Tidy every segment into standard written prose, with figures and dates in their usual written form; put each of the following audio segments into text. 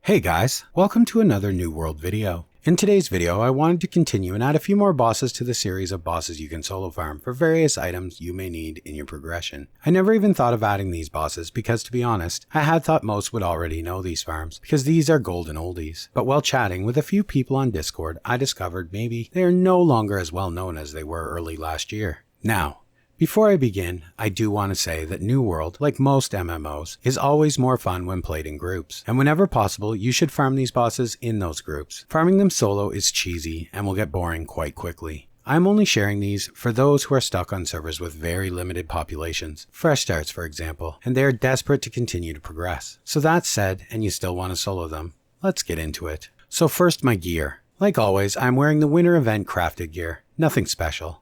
Hey guys, welcome to another New World video. In today's video, I wanted to continue and add a few more bosses to the series of bosses you can solo farm for various items you may need in your progression. I never even thought of adding these bosses because, to be honest, I had thought most would already know these farms because these are golden oldies. But while chatting with a few people on Discord, I discovered maybe they are no longer as well known as they were early last year. Now, before I begin, I do want to say that New World, like most MMOs, is always more fun when played in groups, and whenever possible, you should farm these bosses in those groups. Farming them solo is cheesy and will get boring quite quickly. I'm only sharing these for those who are stuck on servers with very limited populations, fresh starts for example, and they are desperate to continue to progress. So that said, and you still want to solo them, let's get into it. So first, my gear. Like always, I'm wearing the winter event crafted gear, nothing special.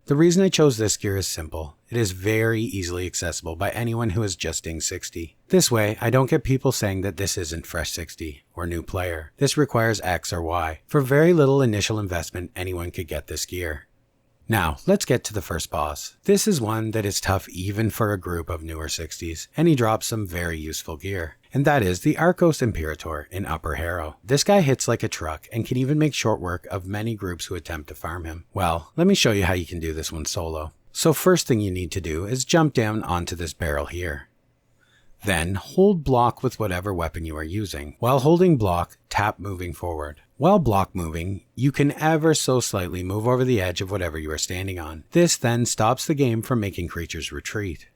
The reason I chose this gear is simple. It is very easily accessible by anyone who is just ding 60. This way, I don't get people saying that this isn't fresh 60 or new player. This requires X or Y. For very little initial investment, anyone could get this gear. Now, let's get to the first boss. This is one that is tough even for a group of newer 60s, and he drops some very useful gear. And that is the Archos Imperator in Upper Harrow. This guy hits like a truck and can even make short work of many groups who attempt to farm him. Well, let me show you how you can do this one solo. So first thing you need to do is jump down onto this barrel here. Then hold block with whatever weapon you are using. While holding block, tap moving forward. While block moving, you can ever so slightly move over the edge of whatever you are standing on. This then stops the game from making creatures retreat.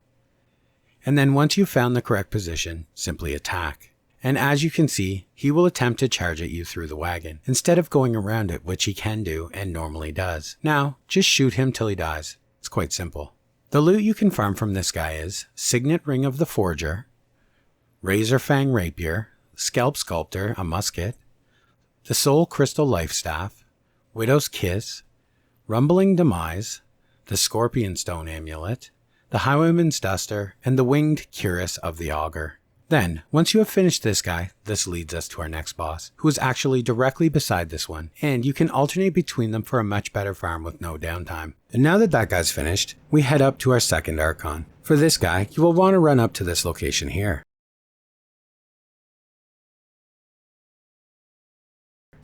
And then once you've found the correct position, simply attack. And as you can see, he will attempt to charge at you through the wagon, instead of going around it, which he can do and normally does. Now, just shoot him till he dies. It's quite simple. The loot you can farm from this guy is Signet Ring of the Forger, Razor Fang Rapier, Scalp Sculptor, a musket, the Soul Crystal Life Staff, Widow's Kiss, Rumbling Demise, the Scorpion Stone Amulet, the Highwayman's Duster, and the Winged Cuirass of the Augur. Then, once you have finished this guy, this leads us to our next boss, who is actually directly beside this one, and you can alternate between them for a much better farm with no downtime. And now that that guy's finished, we head up to our second Archon. For this guy, you will want to run up to this location here.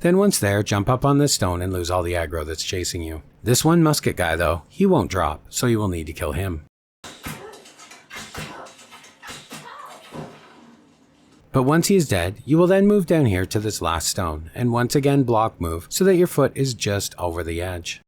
Then once there, jump up on this stone and lose all the aggro that's chasing you. This one musket guy though, he won't drop, so you will need to kill him. But once he is dead, you will then move down here to this last stone, and once again block move so that your foot is just over the edge.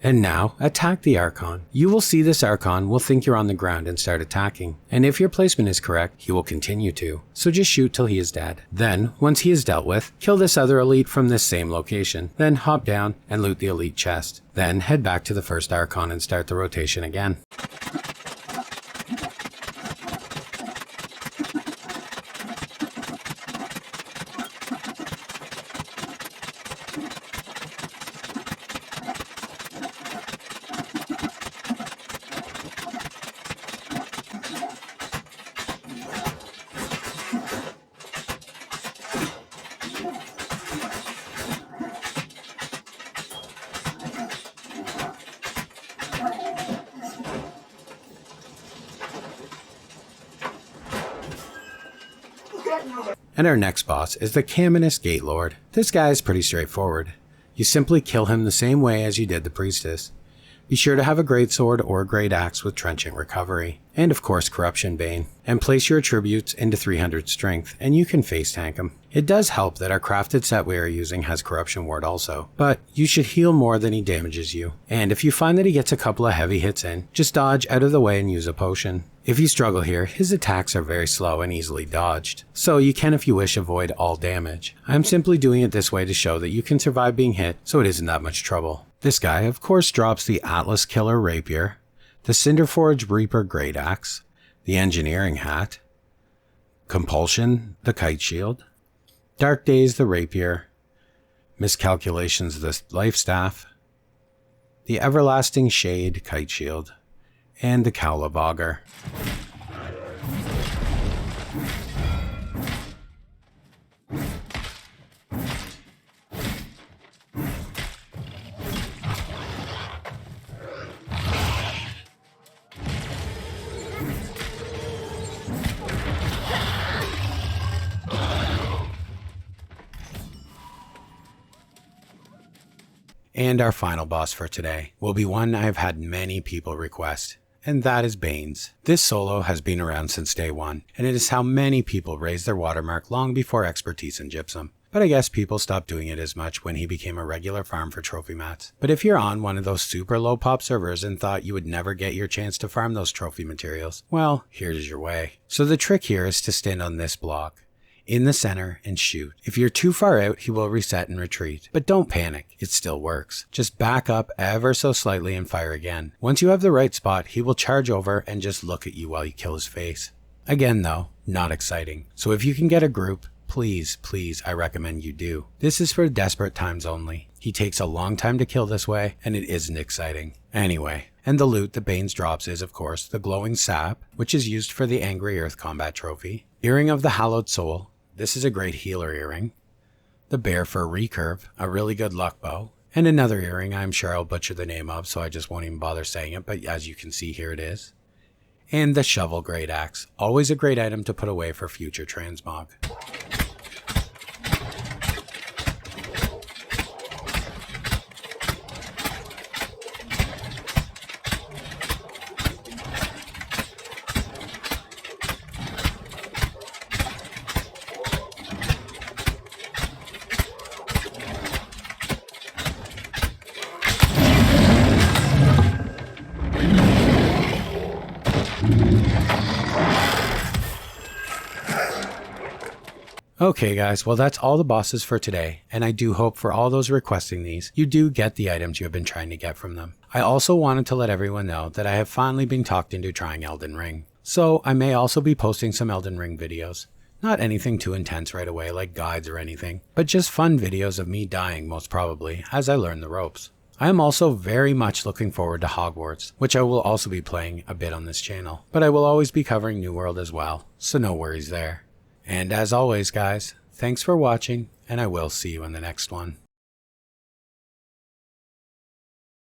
And now, attack the Archon. You will see this Archon will think you're on the ground and start attacking. And if your placement is correct, he will continue to. So just shoot till he is dead. Then, once he is dealt with, kill this other elite from this same location. Then hop down and loot the elite chest. Then head back to the first Archon and start the rotation again. And our next boss is the Caminus GateLord. This guy is pretty straightforward. You simply kill him the same way as you did the priestess. Be sure to have a greatsword or a great axe with trenchant recovery, and of course Corruption Bane, and place your attributes into 300 strength, and you can face tank him. It does help that our crafted set we are using has Corruption Ward also, but you should heal more than he damages you, and if you find that he gets a couple of heavy hits in, just dodge out of the way and use a potion. If you struggle here, his attacks are very slow and easily dodged, so you can if you wish avoid all damage. I'm simply doing it this way to show that you can survive being hit, so it isn't that much trouble. This guy of course drops the Atlas Killer Rapier, the Cinderforge Reaper Great Axe, the Engineering Hat, Compulsion the Kite Shield, Dark Days the Rapier, Miscalculations the Life Staff, the Everlasting Shade Kite Shield, and the Cowl of Augur. And our final boss for today will be one I've had many people request, and that is Baines. This solo has been around since day one, and it is how many people raised their watermark long before expertise in gypsum. But I guess people stopped doing it as much when he became a regular farm for trophy mats. But if you're on one of those super low pop servers and thought you would never get your chance to farm those trophy materials, well, here's your way. So the trick here is to stand on this block in the center and shoot. If you're too far out, he will reset and retreat. But don't panic, it still works. Just back up ever so slightly and fire again. Once you have the right spot, he will charge over and just look at you while you kill his face. Again though, not exciting. So if you can get a group, please, I recommend you do. This is for desperate times only. He takes a long time to kill this way, and it isn't exciting. Anyway, and the loot that Baines drops is, of course, the glowing sap, which is used for the Angry Earth combat trophy. Earring of the Hallowed Soul. This is a great healer earring. The Bear Fur Recurve, a really good luck bow. And another earring I'm sure I'll butcher the name of, so I just won't even bother saying it, but as you can see, here it is. And the Shovel Great Axe, always a great item to put away for future transmog. Okay guys, well that's all the bosses for today, and I do hope for all those requesting these, you do get the items you have been trying to get from them. I also wanted to let everyone know that I have finally been talked into trying Elden Ring. So I may also be posting some Elden Ring videos. Not anything too intense right away like guides or anything, but just fun videos of me dying most probably as I learn the ropes. I am also very much looking forward to Hogwarts, which I will also be playing a bit on this channel, but I will always be covering New World as well, so no worries there. And as always guys, thanks for watching, and I will see you in the next one.